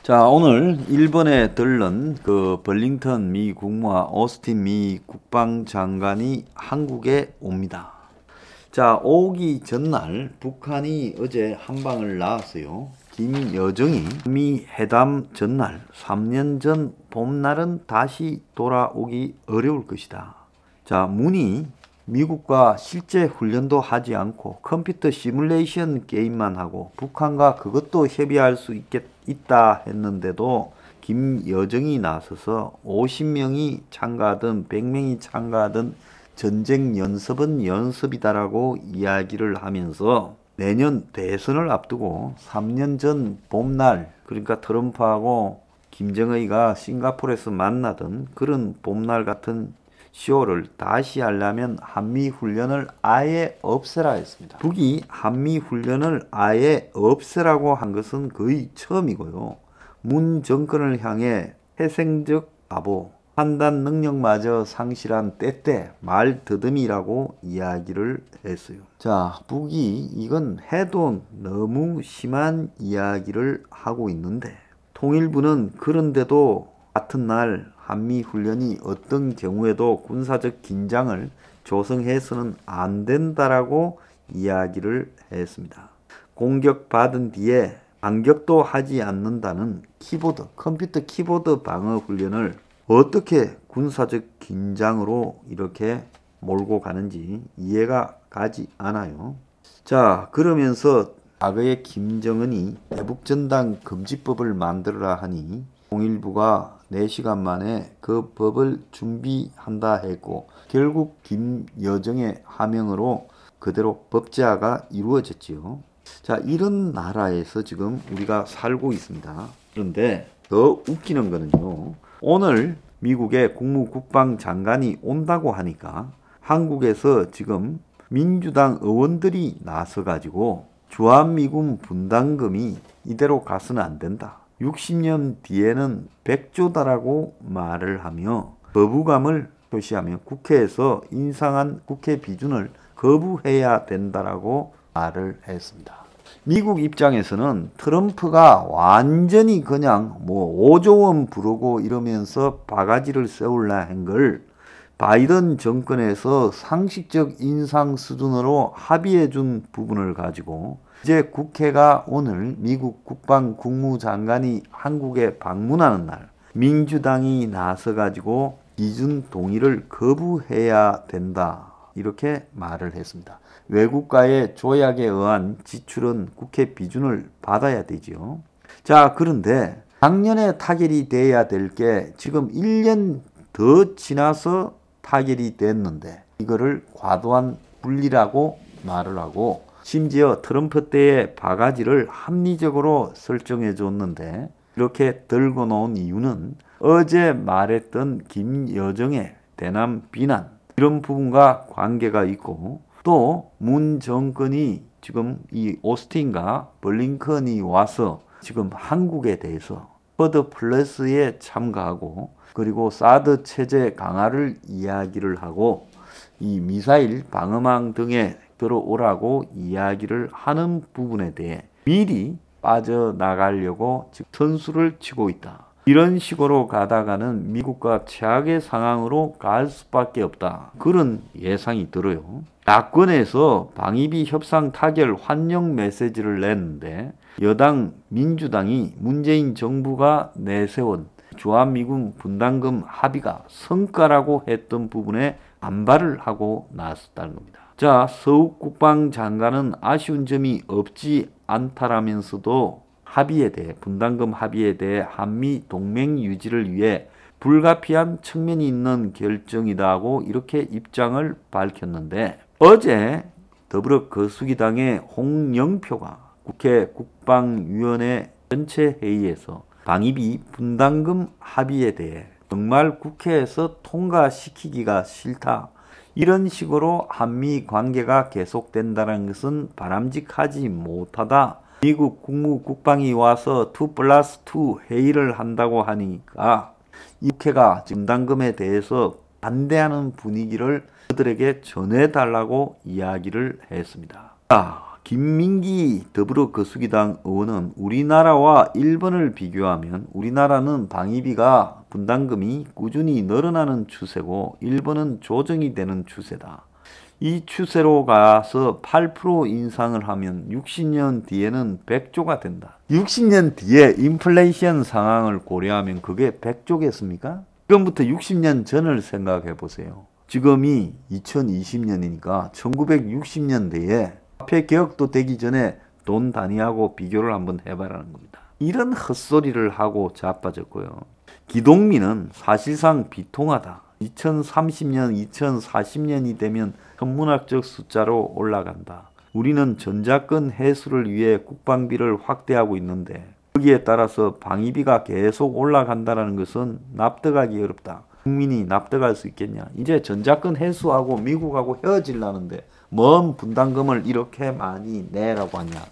자, 오늘 일본에 들른 그 블링컨 미 국무와 오스틴 미 국방장관이 한국에 옵니다. 자, 오기 전날 북한이 어제 한 방을 놨어요. 김여정이 미 회담 전날 3년 전 봄날은 다시 돌아오기 어려울 것이다. 자, 문이 미국과 실제 훈련도 하지 않고 컴퓨터 시뮬레이션 게임만 하고 북한과 그것도 협의할 수 있다 했는데도 김여정이 나서서 50명이 참가하든 100명이 참가하든 전쟁 연습은 연습이다라고 이야기를 하면서 내년 대선을 앞두고 3년 전 봄날, 그러니까 트럼프하고 김정의가 싱가포르에서 만나던 그런 봄날 같은 쇼를 다시 하려면 한미훈련을 아예 없애라 했습니다. 북이 한미훈련을 아예 없애라고 한 것은 거의 처음이고요. 문 정권을 향해 태생적 바보, 판단 능력마저 상실한 때때 말더듬이라고 이야기를 했어요. 자, 북이 이건 해도 너무 심한 이야기를 하고 있는데 통일부는 그런데도 같은 날 한미훈련이 어떤 경우에도 군사적 긴장을 조성해서는 안 된다라고 이야기를 했습니다. 공격받은 뒤에 반격도 하지 않는다는 컴퓨터 키보드 방어 훈련을 어떻게 군사적 긴장으로 이렇게 몰고 가는지 이해가 가지 않아요. 자, 그러면서 과거에 김정은이 대북전단 금지법을 만들어라 하니 통일부가 4시간 만에 그 법을 준비한다 했고 결국 김여정의 하명으로 그대로 법제화가 이루어졌지요. 자, 이런 나라에서 지금 우리가 살고 있습니다. 그런데 더 웃기는 거는요, 오늘 미국의 국무국방장관이 온다고 하니까 한국에서 지금 민주당 의원들이 나서가지고 주한미군 분담금이 이대로 가서는 안 된다. 60년 뒤에는 100조다라고 말을 하며 거부감을 표시하며 국회에서 인상한 국회 비준을 거부해야 된다라고 말을 했습니다. 미국 입장에서는 트럼프가 완전히 그냥 5조 원 부르고 이러면서 바가지를 세울라 한 걸 바이든 정권에서 상식적 인상 수준으로 합의해 준 부분을 가지고 이제 국회가 오늘 미국 국방국무장관이 한국에 방문하는 날 민주당이 나서 가지고 기준 동의를 거부해야 된다, 이렇게 말을 했습니다. 외국과의 조약에 의한 지출은 국회 비준을 받아야 되지요. 자, 그런데 작년에 타결이 돼야 될 게 지금 1년 더 지나서 타결이 됐는데 이거를 과도한 분리라고 말을 하고 심지어 트럼프 때의 바가지를 합리적으로 설정해 줬는데 이렇게 들고 놓은 이유는 어제 말했던 김여정의 대남 비난, 이런 부분과 관계가 있고 또 문 정권이 지금 이 오스틴과 블링컨이 와서 지금 한국에 대해서 쿼드 플러스에 참가하고 그리고 사드 체제 강화를 이야기를 하고 이 미사일 방어망 등에 들어오라고 이야기를 하는 부분에 대해 미리 빠져나가려고 선수를 치고 있다. 이런 식으로 가다가는 미국과 최악의 상황으로 갈 수밖에 없다, 그런 예상이 들어요. 야권에서 방위비 협상 타결 환영 메시지를 냈는데 여당 민주당이 문재인 정부가 내세운 주한미군 분담금 합의가 성과라고 했던 부분에 반발을 하고 나섰다는 겁니다. 자, 서욱 국방장관은 아쉬운 점이 없지 않다라면서도 합의에 대해, 분담금 합의에 대해 한미 동맹 유지를 위해 불가피한 측면이 있는 결정이다 하고 이렇게 입장을 밝혔는데 어제 더불어 거수기당의 홍영표가 국회 국방위원회 전체 회의에서 방위비 분담금 합의에 대해 정말 국회에서 통과시키기가 싫다, 이런 식으로 한미 관계가 계속된다는 것은 바람직하지 못하다, 미국 국무국방이 와서 2+2 회의를 한다고 하니까 이 국회가 분담금에 대해서 반대하는 분위기를 그들에게 전해달라고 이야기를 했습니다. 자, 김민기 더불어거수기당 의원은 우리나라와 일본을 비교하면 우리나라는 방위비가 분담금이 꾸준히 늘어나는 추세고 일본은 조정이 되는 추세다. 이 추세로 가서 8% 인상을 하면 60년 뒤에는 100조가 된다. 60년 뒤에 인플레이션 상황을 고려하면 그게 100조겠습니까? 지금부터 60년 전을 생각해 보세요. 지금이 2020년이니까 1960년대에 화폐 개혁도 되기 전에 돈 단위하고 비교를 한번 해봐라는 겁니다. 이런 헛소리를 하고 자빠졌고요. 기동민은 사실상 비통하다. 2030년, 2040년이 되면 천문학적 숫자로 올라간다. 우리는 전자권 해소를 위해 국방비를 확대하고 있는데 거기에 따라서 방위비가 계속 올라간다는 것은 납득하기 어렵다. 국민이 납득할 수 있겠냐. 이제 전자권 해소하고 미국하고 헤어지려는데 뭔 분담금을 이렇게 많이 내라고 하냐.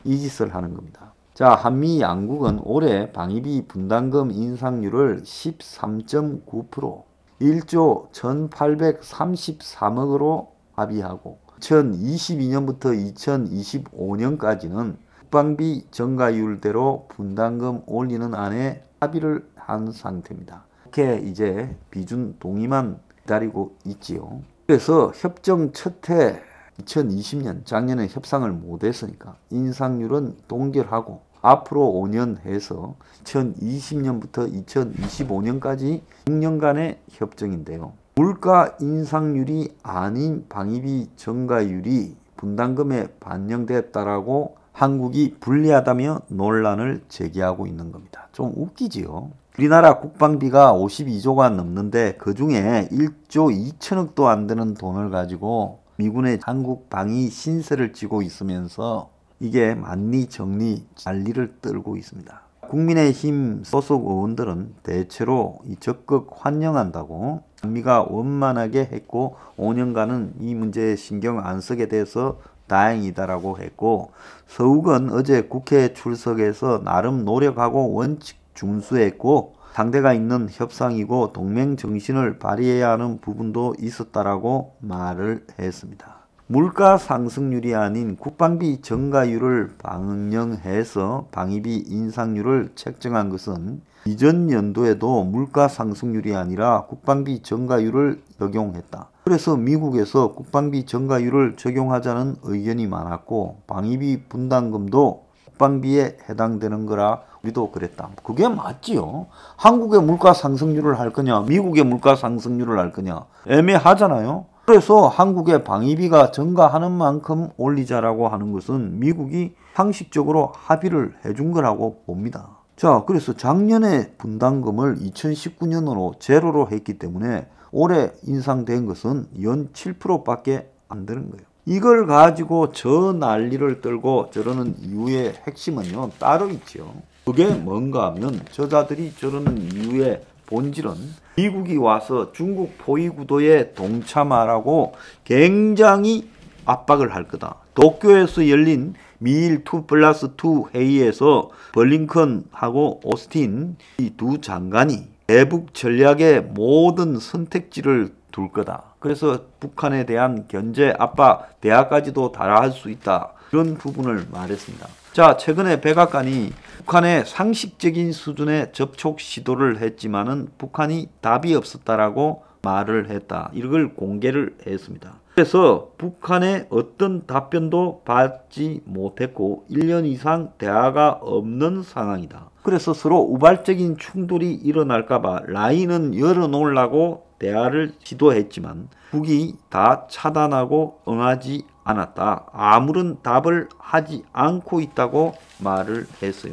이 짓을 하는 겁니다. 자, 한미 양국은 올해 방위비 분담금 인상률을 13.9%, 1조 1833억으로 합의하고 2022년부터 2025년까지는 국방비 증가율대로 분담금 올리는 안에 합의를 한 상태입니다. 이렇게 이제 비준 동의만 기다리고 있지요. 그래서 협정 첫해 2020년 작년에 협상을 못했으니까 인상률은 동결하고 앞으로 5년 해서 2020년부터 2025년까지 6년간의 협정인데요. 물가 인상률이 아닌 방위비 증가율이 분담금에 반영됐다라고 한국이 불리하다며 논란을 제기하고 있는 겁니다. 좀 웃기지요. 우리나라 국방비가 52조가 넘는데 그중에 1조 2천억도 안 되는 돈을 가지고 미군의 한국 방위 신세를 지고 있으면서 이게 만리 정리 난리를 떨고 있습니다. 국민의힘 소속 의원들은 대체로 적극 환영한다고 한미가 원만하게 했고 5년간은 이 문제에 신경 안 쓰게 돼서 다행이다라고 했고, 서욱은 어제 국회에 출석해서 나름 노력하고 원칙 준수했고 상대가 있는 협상이고 동맹 정신을 발휘해야 하는 부분도 있었다라고 말을 했습니다. 물가 상승률이 아닌 국방비 증가율을 반영해서 방위비 인상률을 책정한 것은 이전 연도에도 물가 상승률이 아니라 국방비 증가율을 적용했다. 그래서 미국에서 국방비 증가율을 적용하자는 의견이 많았고 방위비 분담금도 국방비에 해당되는 거라 우리도 그랬다. 그게 맞지요. 한국의 물가 상승률을 할 거냐 미국의 물가 상승률을 할 거냐 애매하잖아요. 그래서 한국의 방위비가 증가하는 만큼 올리자라고 하는 것은 미국이 상식적으로 합의를 해준 거라고 봅니다. 자, 그래서 작년에 분담금을 2019년으로 제로로 했기 때문에 올해 인상된 것은 연 7%밖에 안 되는 거예요. 이걸 가지고 저 난리를 떨고 저러는 이유의 핵심은요 따로 있죠. 그게 뭔가 하면 저자들이 저러는 이유의 본질은 미국이 와서 중국 포위 구도에 동참하라고 굉장히 압박을 할 거다. 도쿄에서 열린 미일 2+2 회의에서 블링컨하고 오스틴 이 두 장관이 대북 전략의 모든 선택지를 둘 거다. 그래서 북한에 대한 견제, 압박, 대화까지도 달할 수 있다. 이런 부분을 말했습니다. 자, 최근에 백악관이 북한의 상식적인 수준의 접촉 시도를 했지만은 북한이 답이 없었다라고 말을 했다. 이걸 공개를 했습니다. 그래서 북한의 어떤 답변도 받지 못했고 1년 이상 대화가 없는 상황이다. 그래서 서로 우발적인 충돌이 일어날까봐 라인은 열어놓으려고 대화를 시도했지만 북이 다 차단하고 응하지 않았다. 아무런 답을 하지 않고 있다고 말을 했어요.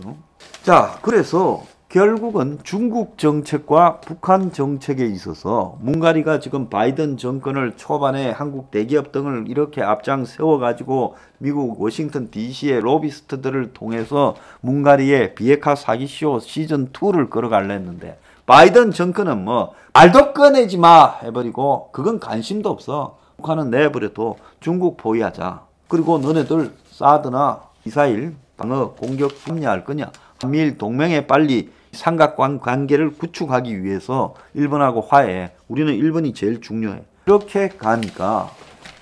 자, 그래서 결국은 중국 정책과 북한 정책에 있어서 문가리가 지금 바이든 정권을 초반에 한국 대기업 등을 이렇게 앞장 세워가지고 미국 워싱턴 DC의 로비스트들을 통해서 문가리의 비핵화 사기쇼 시즌2를 끌어가려 했는데 바이든 정권은 뭐 말도 꺼내지 마 해버리고 그건 관심도 없어. 북한은 내버려둬. 중국 포위하자. 그리고 너네들 사드나 미사일 방어 공격 합리할 거냐. 한미일 동맹에 빨리 삼각관계를 구축하기 위해서 일본하고 화해해. 우리는 일본이 제일 중요해. 이렇게 가니까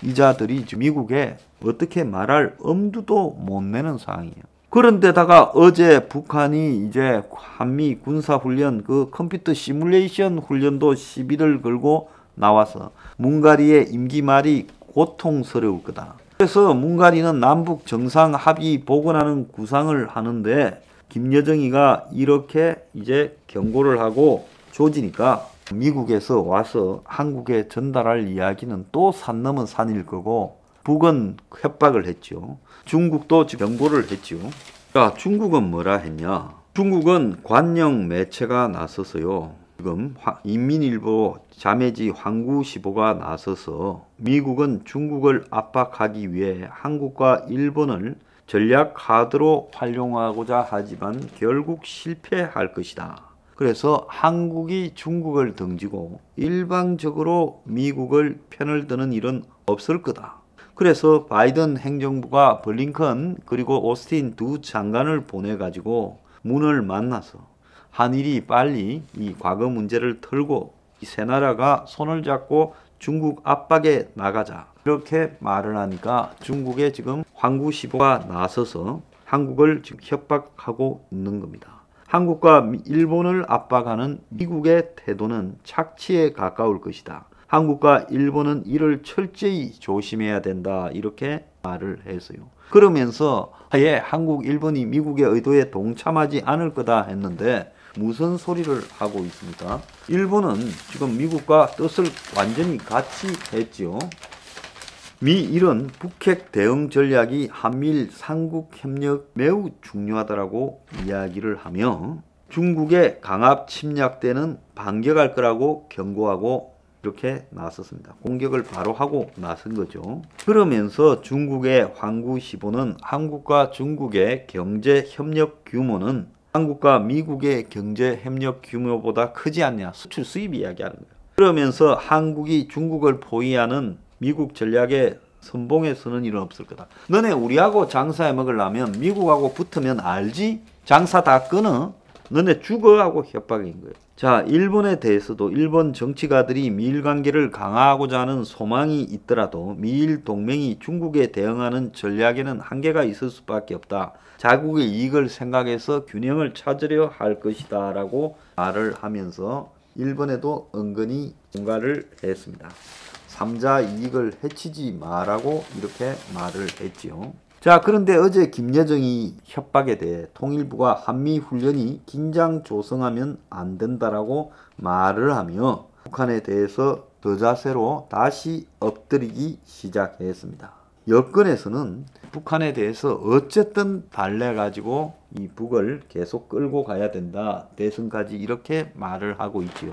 이자들이 미국에 어떻게 말할 엄두도 못 내는 상황이에요. 그런데다가 어제 북한이 이제 한미 군사훈련 그 컴퓨터 시뮬레이션 훈련도 시비를 걸고 나와서 문가리의 임기 말이 고통스러울 거다. 그래서 문가리는 남북 정상 합의 복원하는 구상을 하는데 김여정이가 이렇게 이제 경고를 하고 조지니까 미국에서 와서 한국에 전달할 이야기는 또 산 넘은 산일 거고 북은 협박을 했죠. 중국도 경고를 했죠. 자, 중국은 뭐라 했냐? 중국은 관영 매체가 나서서요. 지금 인민일보 자매지 황구시보가 나서서 미국은 중국을 압박하기 위해 한국과 일본을 전략 카드로 활용하고자 하지만 결국 실패할 것이다. 그래서 한국이 중국을 등지고 일방적으로 미국을 편을 드는 일은 없을 거다. 그래서 바이든 행정부가 블링컨 그리고 오스틴 두 장관을 보내가지고 문을 만나서 한일이 빨리 이 과거 문제를 털고 이 세 나라가 손을 잡고 중국 압박에 나가자 이렇게 말을 하니까 중국에 지금 황구시보가 나서서 한국을 지금 협박하고 있는 겁니다. 한국과 일본을 압박하는 미국의 태도는 착취에 가까울 것이다. 한국과 일본은 이를 철저히 조심해야 된다. 이렇게 말을 했어요. 그러면서 아예 한국, 일본이 미국의 의도에 동참하지 않을 거다 했는데 무슨 소리를 하고 있습니까? 일본은 지금 미국과 뜻을 완전히 같이 했죠. 미일은 북핵 대응 전략이 한미일 삼국 협력 매우 중요하다라고 이야기를 하며 중국의 강압 침략 때는 반격할 거라고 경고하고 이렇게 나섰습니다. 공격을 바로 하고 나선 거죠. 그러면서 중국의 황구시보는 한국과 중국의 경제 협력 규모는 한국과 미국의 경제 협력 규모보다 크지 않냐. 수출 수입 이야기하는 거예요. 그러면서 한국이 중국을 포위하는 미국 전략에 선봉에 서는 일은 없을 거다. 너네 우리하고 장사해 먹으려면 미국하고 붙으면 알지? 장사 다 끊어. 너네 죽어 하고 협박인 거예요. 자, 일본에 대해서도 일본 정치가들이 미일 관계를 강화하고자 하는 소망이 있더라도 미일 동맹이 중국에 대응하는 전략에는 한계가 있을 수밖에 없다. 자국의 이익을 생각해서 균형을 찾으려 할 것이다 라고 말을 하면서 일본에도 은근히 공갈을 했습니다. 3자 이익을 해치지 마라고 이렇게 말을 했지요. 자, 그런데 어제 김여정이 협박에 대해 통일부가 한미훈련이 긴장 조성하면 안 된다라고 말을 하며 북한에 대해서 더 자세로 다시 엎드리기 시작했습니다. 여권에서는 북한에 대해서 어쨌든 달래가지고 이 북을 계속 끌고 가야 된다. 대선까지 이렇게 말을 하고 있지요.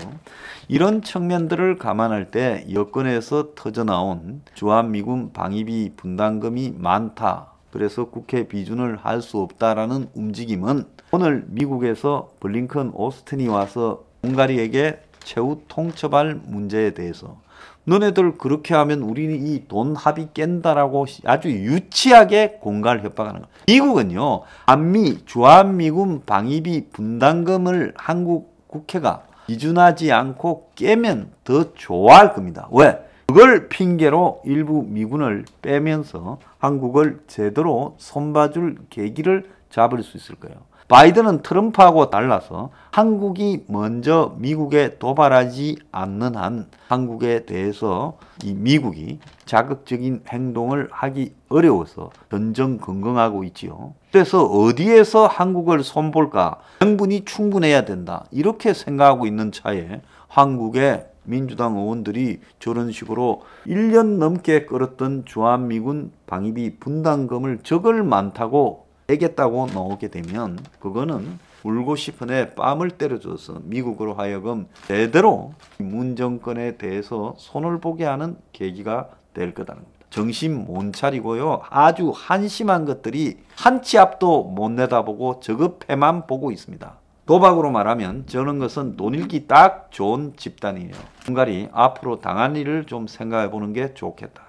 이런 측면들을 감안할 때 여권에서 터져나온 주한미군 방위비 분담금이 많다. 그래서 국회 비준을 할 수 없다라는 움직임은 오늘 미국에서 블링컨 오스틴이 와서 헝가리에게 최후 통첩할 문제에 대해서 너네들 그렇게 하면 우리는 이 돈 합의 깬다라고 아주 유치하게 공갈 협박하는 거예요. 미국은요, 한미 주한미군 방위비 분담금을 한국 국회가 비준하지 않고 깨면 더 좋아할 겁니다. 왜? 그걸 핑계로 일부 미군을 빼면서 한국을 제대로 손봐줄 계기를 잡을 수 있을 거예요. 바이든은 트럼프하고 달라서 한국이 먼저 미국에 도발하지 않는 한 한국에 대해서 이 미국이 자극적인 행동을 하기 어려워서 전전긍긍하고 있지요. 그래서 어디에서 한국을 손볼까? 명분이 충분해야 된다. 이렇게 생각하고 있는 차에 한국의 민주당 의원들이 저런 식으로 1년 넘게 끌었던 주한미군 방위비 분담금을 적을 많다고 되겠다고 나오게 되면 그거는 울고 싶은 애 뺨을 때려줘서 미국으로 하여금 제대로 문 정권에 대해서 손을 보게 하는 계기가 될 거다는 겁니다. 정신 못 차리고요. 아주 한심한 것들이 한 치 앞도 못 내다보고 저급해만 보고 있습니다. 도박으로 말하면 저런 것은 돈 잃기 딱 좋은 집단이에요. 헝가리 앞으로 당할 일을 좀 생각해 보는 게 좋겠다.